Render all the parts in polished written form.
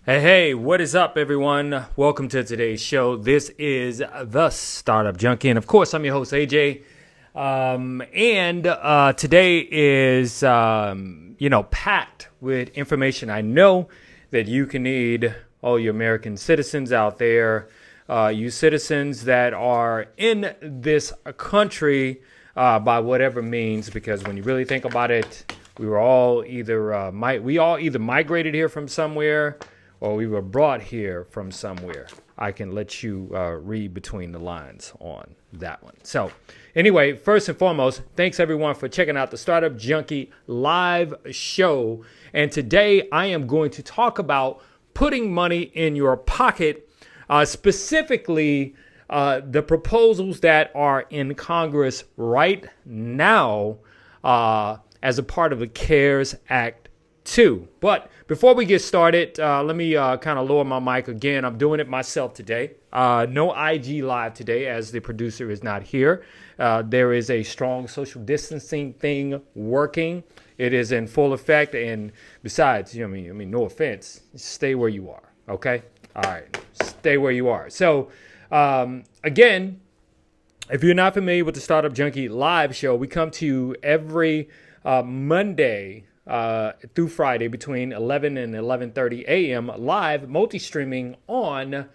Hey, what is up, everyone? Welcome to today's show. This is the Startup Junkie, and of course, I'm your host, AJ. Today is, packed with information I know that you can need, all you American citizens out there, you citizens that are in this country by whatever means, because when you really think about it, we were all either migrated here from somewhere, or we were brought here from somewhere. I can let you read between the lines on that one. So anyway, first and foremost, thanks everyone for checking out the Startup Junkie live show. And today I am going to talk about putting money in your pocket, specifically the proposals that are in Congress right now as a part of the CARES Act 2. But before we get started, let me kind of lower my mic again. I'm doing it myself today. No IG live today as the producer is not here. There is a strong social distancing thing working. It is in full effect. And besides, no offense, stay where you are. Okay? All right. Stay where you are. So, again, if you're not familiar with the Startup Junkie live show, we come to you every Monday through Friday between 11 and 11:30 a.m. live, multi-streaming on,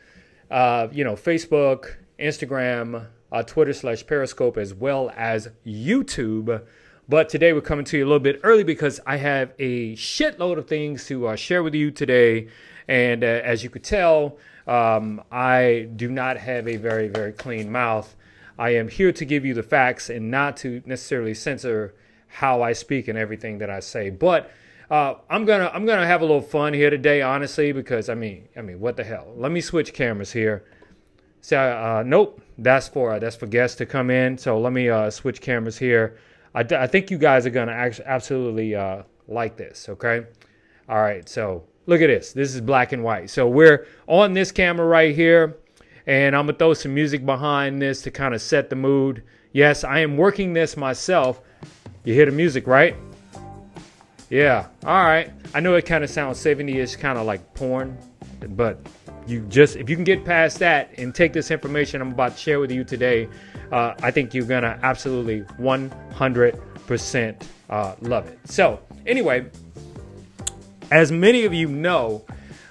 Facebook, Instagram, Twitter / Periscope, as well as YouTube. But today we're coming to you a little bit early because I have a shitload of things to share with you today. And as you could tell, I do not have a very, very clean mouth. I am here to give you the facts and not to necessarily censor how I speak and everything that I say. But I'm gonna have a little fun here today, honestly, because I mean, what the hell? Let me switch cameras here. So nope, that's for guests to come in. So let me switch cameras here. I think you guys are gonna absolutely like this. Okay, all right. So look at this. This is black and white. So we're on this camera right here, and I'm gonna throw some music behind this to kind of set the mood. Yes, I am working this myself. You hear the music, right? Yeah. All right. I know it kind of sounds 70-ish, kind of like porn, but if you can get past that and take this information I'm about to share with you today, I think you're going to absolutely 100% love it. So anyway, as many of you know,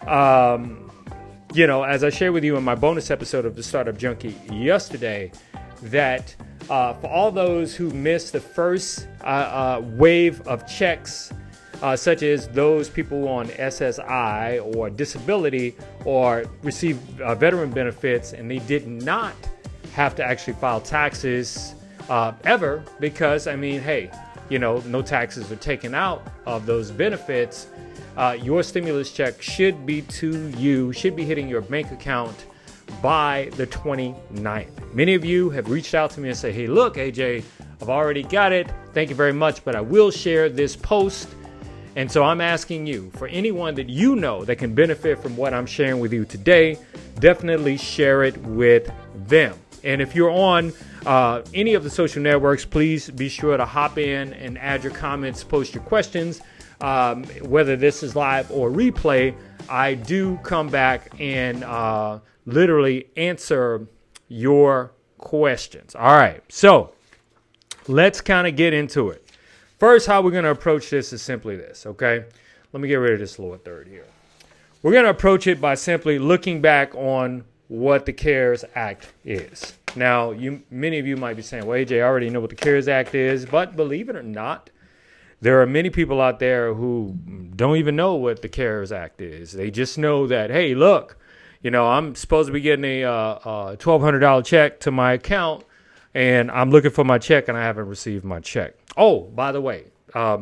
as I shared with you in my bonus episode of the Startup Junkie yesterday, that for all those who missed the first wave of checks, such as those people on SSI or disability or receive veteran benefits, and they did not have to actually file taxes ever because, no taxes are taken out of those benefits, your stimulus check should be hitting your bank account by the 29th. Many of you have reached out to me and say, hey, look, AJ, I've already got it. Thank you very much, but I will share this post. And so I'm asking you, for anyone that you know that can benefit from what I'm sharing with you today, definitely share it with them. And if you're on any of the social networks, please be sure to hop in and add your comments, post your questions. Whether this is live or replay, I do come back and literally answer your questions. All right, so let's kind of get into it. First, how we're going to approach this is simply this, okay? Let me get rid of this lower third here. We're going to approach it by simply looking back on what the CARES Act is. Now, many of you might be saying, well, AJ, I already know what the CARES Act is, but believe it or not, there are many people out there who don't even know what the CARES Act is. They just know that, hey, look, I'm supposed to be getting a $1,200 check to my account, and I'm looking for my check, and I haven't received my check. Oh, by the way, I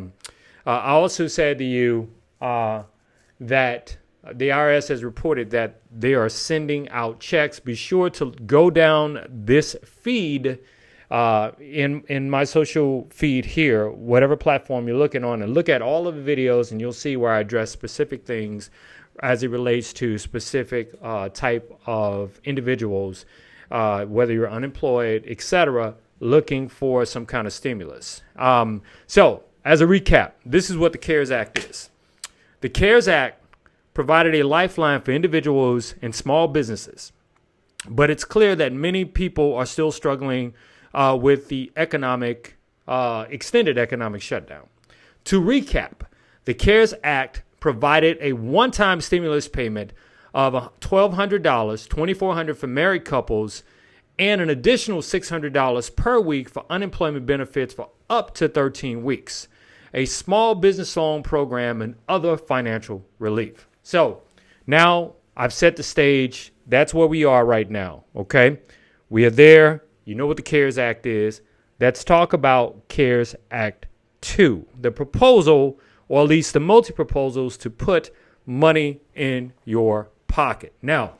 also said to you that the IRS has reported that they are sending out checks. Be sure to go down this feed in my social feed here, whatever platform you're looking on, and look at all of the videos, and you'll see where I address specific things as it relates to specific type of individuals, whether you're unemployed, etc., looking for some kind of stimulus. So, as a recap, this is what the CARES Act is. The CARES Act provided a lifeline for individuals and small businesses. But it's clear that many people are still struggling with the extended economic shutdown. To recap, the CARES Act provided a one-time stimulus payment of $1,200, $2,400 for married couples, and an additional $600 per week for unemployment benefits for up to 13 weeks, a small business loan program, and other financial relief. So now I've set the stage. That's where we are right now, okay? We are there. You know what the CARES Act is. Let's talk about CARES Act 2, the proposal, or at least the multi-proposals to put money in your pocket. Now,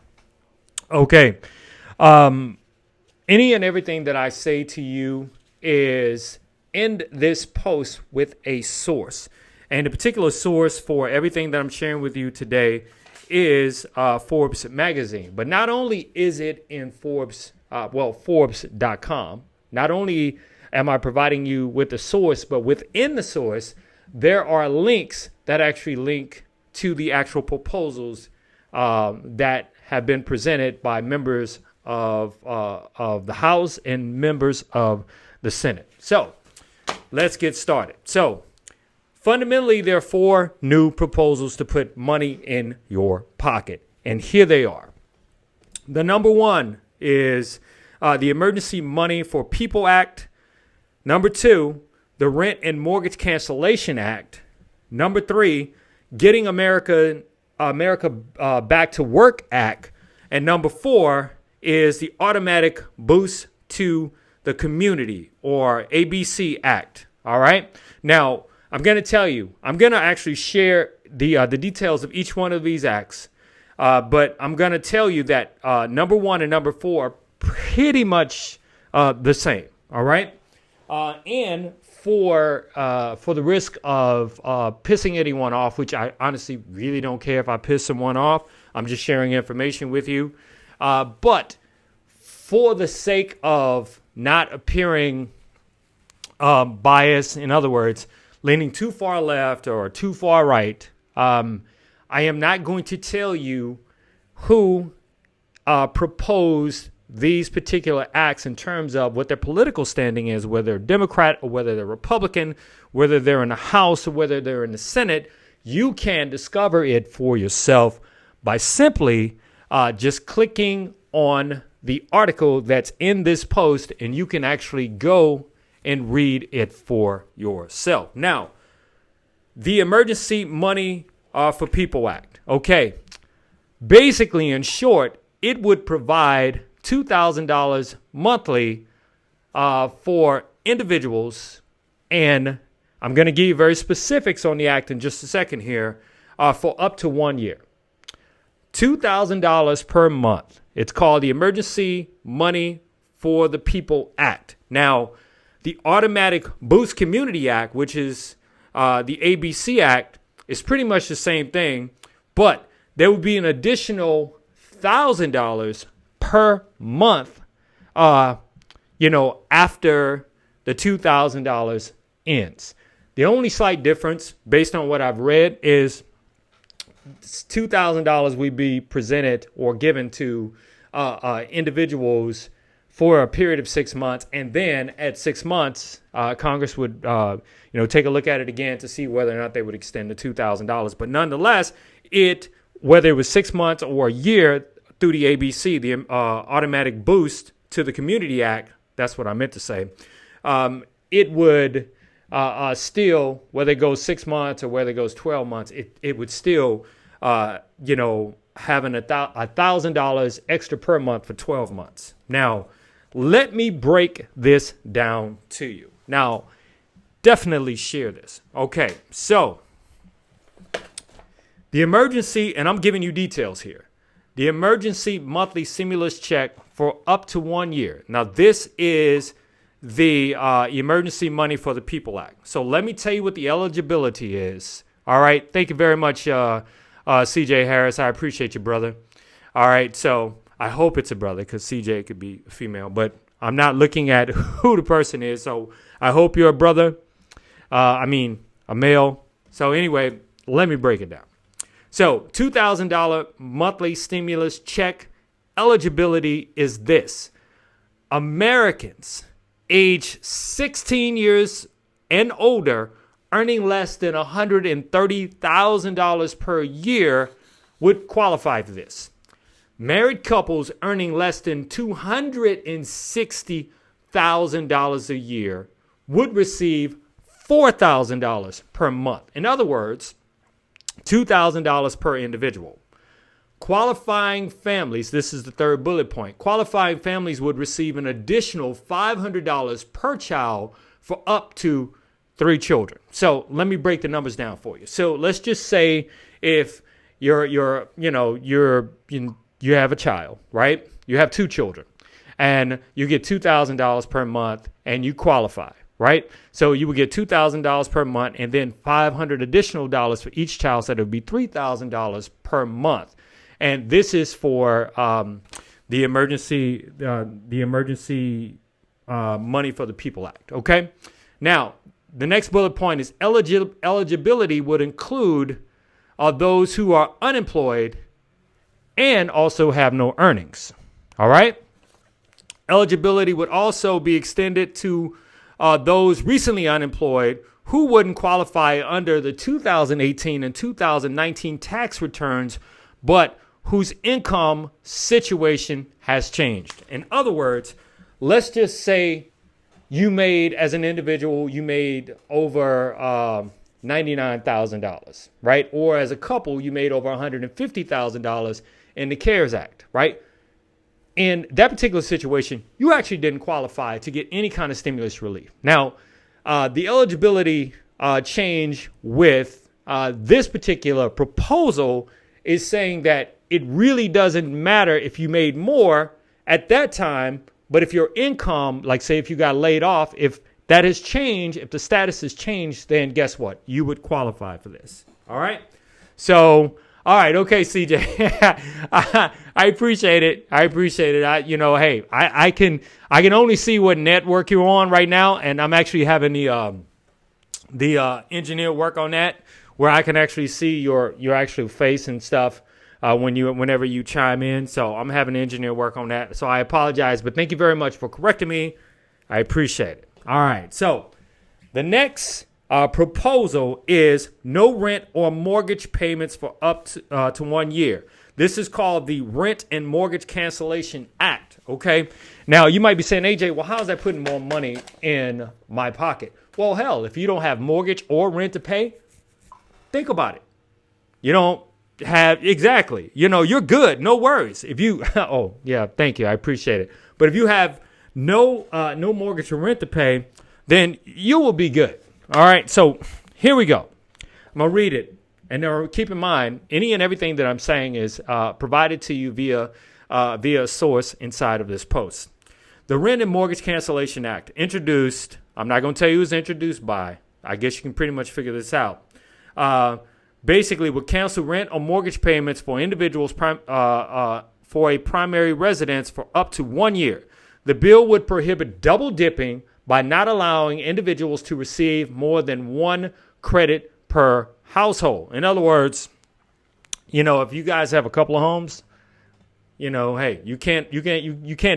okay, any and everything that I say to you is in this post with a source. And the particular source for everything that I'm sharing with you today is Forbes magazine. But not only is it in Forbes.com, not only am I providing you with the source, but within the source, there are links that actually link to the actual proposals that have been presented by members of the House and members of the Senate. So let's get started. So fundamentally, there are 4 new proposals to put money in your pocket. And here they are. The number 1 is the Emergency Money for People Act. Number 2, the Rent and Mortgage Cancellation Act. Number 3, Getting America Back to Work Act. And number 4 is the Automatic Boost to the Community, or ABC Act. All right. Now, I'm going to tell you, I'm going to actually share the details of each one of these acts. But I'm going to tell you that number 1 and number 4 are pretty much the same. All right. And for the risk of pissing anyone off, which I honestly really don't care if I piss someone off, I'm just sharing information with you. But for the sake of not appearing biased, in other words, leaning too far left or too far right, I am not going to tell you who proposed these particular acts in terms of what their political standing is, whether they're Democrat or whether they're Republican, whether they're in the House or whether they're in the Senate. You can discover it for yourself by simply just clicking on the article that's in this post, and you can actually go and read it for yourself. Now, the Emergency Money for People Act. Okay. Basically, in short, it would provide $2,000 monthly for individuals, and I'm going to give you very specifics on the act in just a second here, for up to 1 year. $2,000 per month. It's called the Emergency Money for the People Act. Now, the Automatic Boost Community Act, which is the ABC Act, is pretty much the same thing, but there would be an additional $1,000 per month, after the $2,000 ends. The only slight difference, based on what I've read, is $2,000 would be presented or given to individuals for a period of 6 months, and then at 6 months, Congress would, take a look at it again to see whether or not they would extend the $2,000. But nonetheless, whether it was 6 months or a year through the ABC, the Automatic Boost to the Community Act, that's what I meant to say, it would still, whether it goes 6 months or whether it goes 12 months, it would still, having $1,000 extra per month for 12 months. Now, let me break this down to you. Now, definitely share this. Okay, so the emergency, and I'm giving you details here, the emergency monthly stimulus check for up to 1 year. Now, this is the Emergency Money for the People Act. So let me tell you what the eligibility is. All right. Thank you very much, CJ Harris. I appreciate you, brother. All right. So I hope it's a brother, because CJ could be a female, but I'm not looking at who the person is. So I hope you're a brother. A male. So anyway, let me break it down. So $2,000 monthly stimulus check eligibility is this. Americans age 16 years and older earning less than $130,000 per year would qualify for this. Married couples earning less than $260,000 a year would receive $4,000 per month. In other words, $2,000 per individual. Qualifying families, this is the third bullet point, qualifying families would receive an additional $500 per child for up to 3 children. So let me break the numbers down for you. So let's just say if you have a child, right? You have 2 children and you get $2,000 per month and you qualify, right? So you would get $2,000 per month and then $500 additional dollars for each child. So that would be $3,000 per month. And this is for the emergency money for the People Act. Okay. Now, the next bullet point is eligibility would include those who are unemployed and also have no earnings. All right. Eligibility would also be extended to those recently unemployed who wouldn't qualify under the 2018 and 2019 tax returns, but whose income situation has changed. In other words, let's just say you made, as an individual, you made over $99,000, right? Or as a couple, you made over $150,000 in the CARES Act, right? In that particular situation, you actually didn't qualify to get any kind of stimulus relief. Now, the eligibility change with this particular proposal is saying that it really doesn't matter if you made more at that time, but if your income, like say if you got laid off, if that has changed, if the status has changed, then guess what? You would qualify for this. All right. So, all right. Okay, CJ. I appreciate it. I can only see what network you're on right now, and I'm actually having the engineer work on that, where I can actually see your actual face and stuff whenever you chime in. So I'm having an engineer work on that. So I apologize, but thank you very much for correcting me. I appreciate it. All right. So the next proposal is no rent or mortgage payments for up to 1 year. This is called the Rent and Mortgage Cancellation Act. Okay. Now you might be saying, AJ, well, how is that putting more money in my pocket? Well, hell, if you don't have mortgage or rent to pay, think about it. You don't have, exactly. You're good. No worries. If you, oh yeah, thank you. I appreciate it. But if you have no mortgage or rent to pay, then you will be good. All right. So here we go. I'm going to read it. And keep in mind, any and everything that I'm saying is provided to you via a source inside of this post. The Rent and Mortgage Cancellation Act, introduced, I'm not going to tell you who it was introduced by. I guess you can pretty much figure this out. Basically, would cancel rent or mortgage payments for individuals for a primary residence for up to 1 year. The bill would prohibit double dipping by not allowing individuals to receive more than one credit per household. In other words, if you guys have a couple of homes, hey, you can't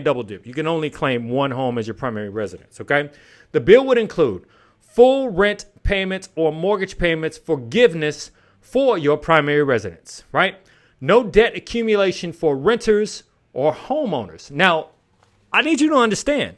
double dip. You can only claim one home as your primary residence. Okay. The bill would include full rent payments or mortgage payments forgiveness for your primary residence, right? No debt accumulation for renters or homeowners. Now, I need you to understand,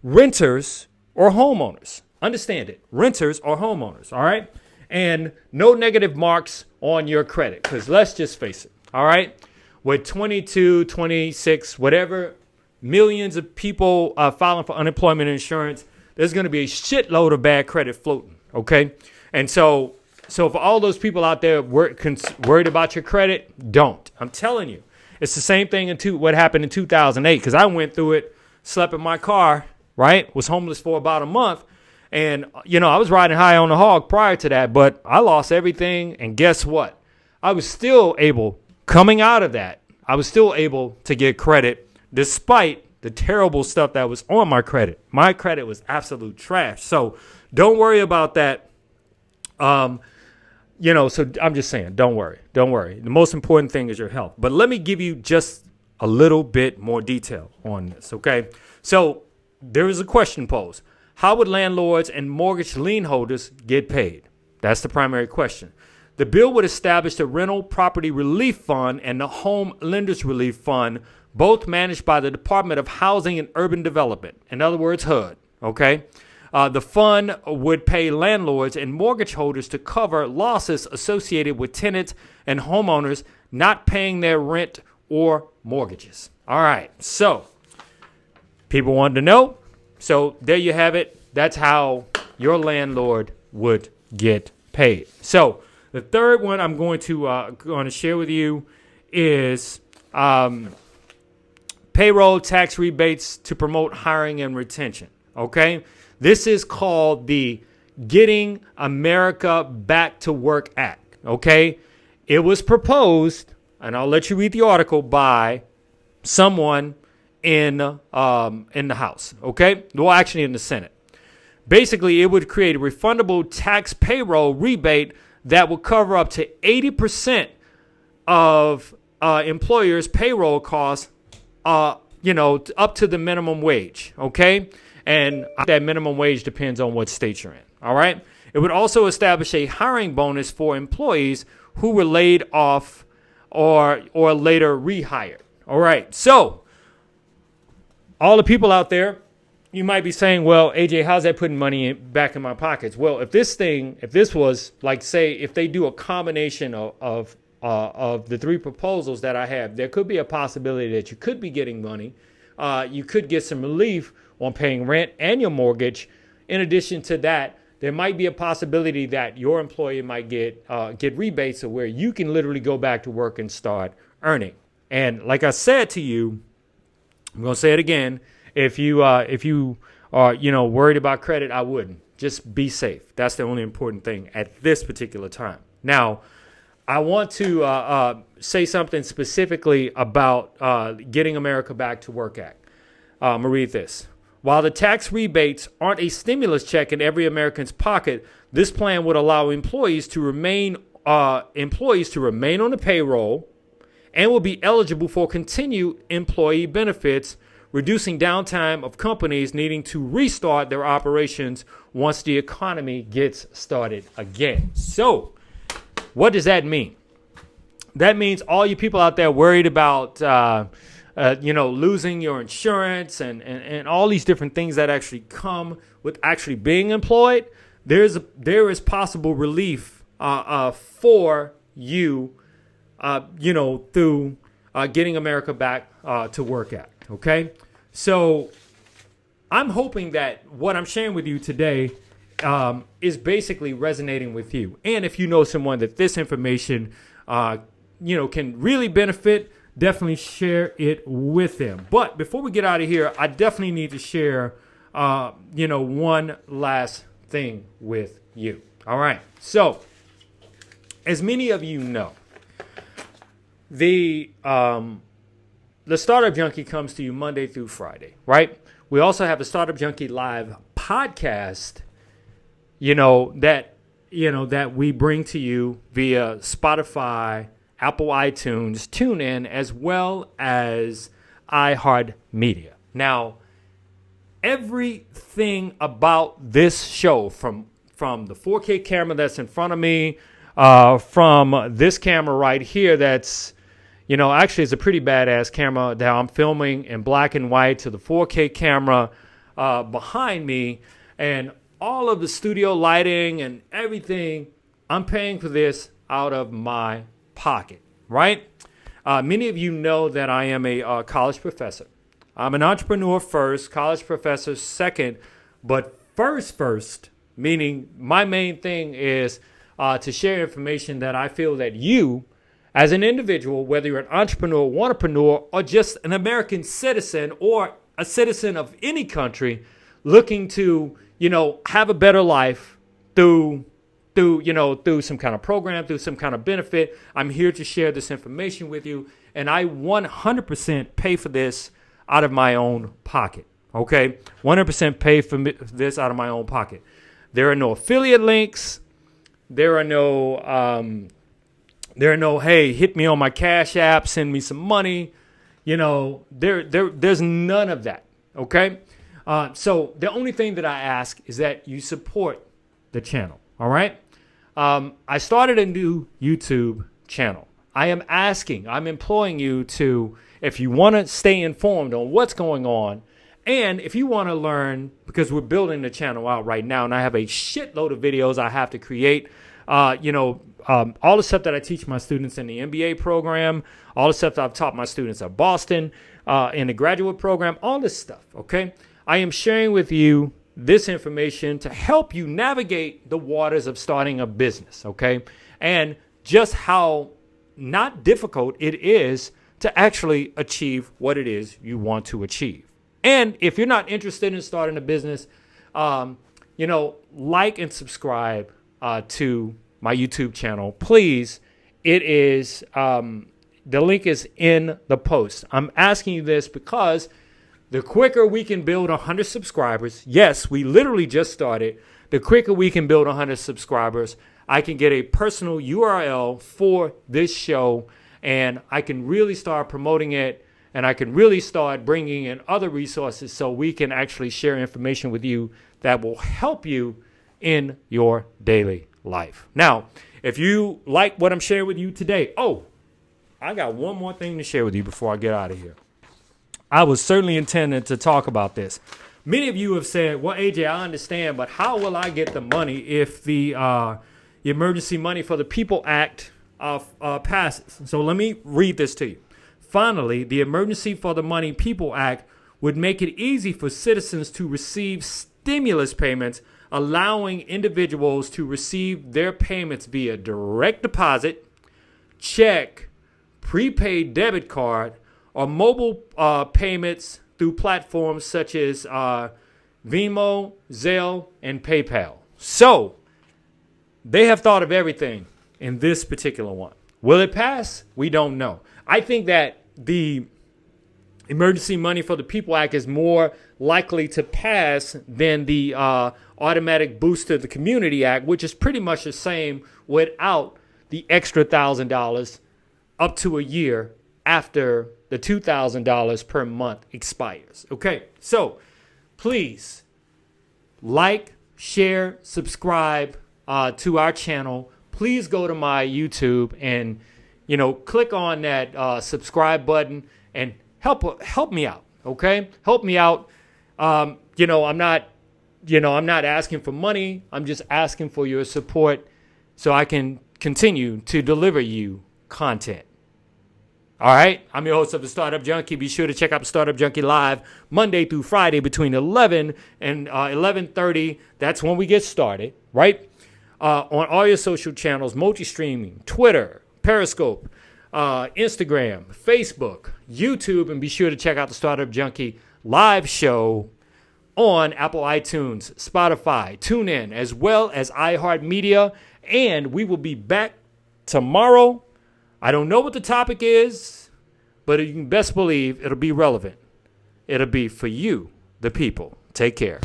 renters or homeowners. Understand it. Renters or homeowners, all right? And no negative marks on your credit, because let's just face it, all right? With 22, 26, whatever millions of people filing for unemployment insurance, there's going to be a shitload of bad credit floating, okay? And so for all those people out there worried about your credit, don't. I'm telling you. It's the same thing what happened in 2008, because I went through it, slept in my car, right? Was homeless for about a month. And, I was riding high on the hog prior to that, but I lost everything. And guess what? I was still able, coming out of that, I was still able to get credit despite the terrible stuff that was on my credit. My credit was absolute trash. So don't worry about that. So I'm just saying, don't worry. Don't worry. The most important thing is your health. But let me give you just a little bit more detail on this, okay? So there is a question posed. How would landlords and mortgage lien holders get paid? That's the primary question. The bill would establish the Rental Property Relief Fund and the Home Lenders Relief Fund, both managed by the Department of Housing and Urban Development, in other words, HUD, okay? The fund would pay landlords and mortgage holders to cover losses associated with tenants and homeowners not paying their rent or mortgages. All right, so people wanted to know. So there you have it. That's how your landlord would get paid. So the third one I'm going to share with you is payroll tax rebates to promote hiring and retention. Okay. This is called the Getting America Back to Work Act, okay? It was proposed, and I'll let you read the article, by someone in the House, okay? Well, actually in the Senate. Basically, it would create a refundable tax payroll rebate that would cover up to 80% of employers' payroll costs, up to the minimum wage, okay? And that minimum wage depends on what state you're in. All right. It would also establish a hiring bonus for employees who were laid off or later rehired. All right. So all the people out there, you might be saying, well, AJ, how's that putting money back in my pockets? Well, if this was like, say, if they do a combination of the three proposals that I have, there could be a possibility that you could be getting money. You could get some relief on paying rent and your mortgage. In addition to that, there might be a possibility that your employer might get rebates of where you can literally go back to work and start earning. And like I said to you, I'm going to say it again. If you are worried about credit, I wouldn't. Just be safe. That's the only important thing at this particular time. Now, I want to say something specifically about Getting America Back to Work Act. I'm going to read this. While the tax rebates aren't a stimulus check in every American's pocket, this plan would allow employees to remain on the payroll and will be eligible for continued employee benefits, reducing downtime of companies needing to restart their operations once the economy gets started again. So, what does that mean? That means all you people out there worried about losing your insurance and all these different things that actually come with actually being employed, there is possible relief for you, through Getting America Back to Work Act. Okay, so I'm hoping that what I'm sharing with you today is basically resonating with you, and if you know someone that this information can really benefit, definitely share it with them. But before we get out of here, I definitely need to share, one last thing with you. All right. So, as many of you know, the Startup Junkie comes to you Monday through Friday, right? We also have the Startup Junkie Live podcast, that we bring to you via Spotify, Apple iTunes, TuneIn, as well as iHeart Media. Now, everything about this show, from the 4K camera that's in front of me, from this camera right here that's, actually it's a pretty badass camera that I'm filming in black and white, to the 4K camera behind me, and all of the studio lighting and everything, I'm paying for this out of my pocket, right? Many of you know that I am a college professor. I'm an entrepreneur first, college professor second, but first, meaning my main thing is to share information that I feel that you, as an individual, whether you're an entrepreneur, wantrepreneur, or just an American citizen or a citizen of any country looking to, have a better life through some kind of program, through some kind of benefit. I'm here to share this information with you, and I 100% pay for this out of my own pocket, okay? 100% pay for this out of my own pocket. There are no affiliate links. There are no, hey, hit me on my Cash App, send me some money. There's none of that. Okay. So the only thing that I ask is that you support the channel. All right. I started a new YouTube channel. I'm employing you to, if you want to stay informed on what's going on, and if you want to learn, because we're building the channel out right now, and I have a shitload of videos I have to create, all the stuff that I teach my students in the MBA program, all the stuff that I've taught my students at Boston, in the graduate program, all this stuff, okay? I am sharing with you this information to help you navigate the waters of starting a business, okay? And just how not difficult it is to actually achieve what it is you want to achieve. And if you're not interested in starting a business, like and subscribe to my YouTube channel, please. It is, the link is in the post. I'm asking you this because the quicker we can build 100 subscribers, yes, we literally just started. The quicker we can build 100 subscribers, I can get a personal URL for this show, and I can really start promoting it, and I can really start bringing in other resources so we can actually share information with you that will help you in your daily life. Now, if you like what I'm sharing with you today, I got one more thing to share with you before I get out of here. I was certainly intending to talk about this. Many of you have said, well, AJ, I understand, but how will I get the money if the Emergency Money for the People Act passes? So let me read this to you. Finally, the Emergency for the Money People Act would make it easy for citizens to receive stimulus payments, allowing individuals to receive their payments via direct deposit, check, prepaid debit card, or mobile payments through platforms such as Venmo, Zelle, and PayPal. So they have thought of everything in this particular one. Will it pass? We don't know. I think that the Emergency Money for the People Act is more likely to pass than the Automatic Boost to the Community Act, which is pretty much the same without the extra $1,000 up to a year after the $2,000 per month expires. Okay, so please like, share, subscribe to our channel. Please go to my YouTube and click on that subscribe button and help me out. Okay, help me out. I'm not asking for money. I'm just asking for your support so I can continue to deliver you content. All right, I'm your host of the Startup Junkie. Be sure to check out Startup Junkie live Monday through Friday between 11 and 11:30. That's when we get started, right? On all your social channels, multi-streaming, Twitter, Periscope, Instagram, Facebook, YouTube, and be sure to check out the Startup Junkie live show on Apple iTunes, Spotify, TuneIn, as well as iHeart Media. And we will be back tomorrow. I don't know what the topic is, but you can best believe it'll be relevant. It'll be for you, the people. Take care.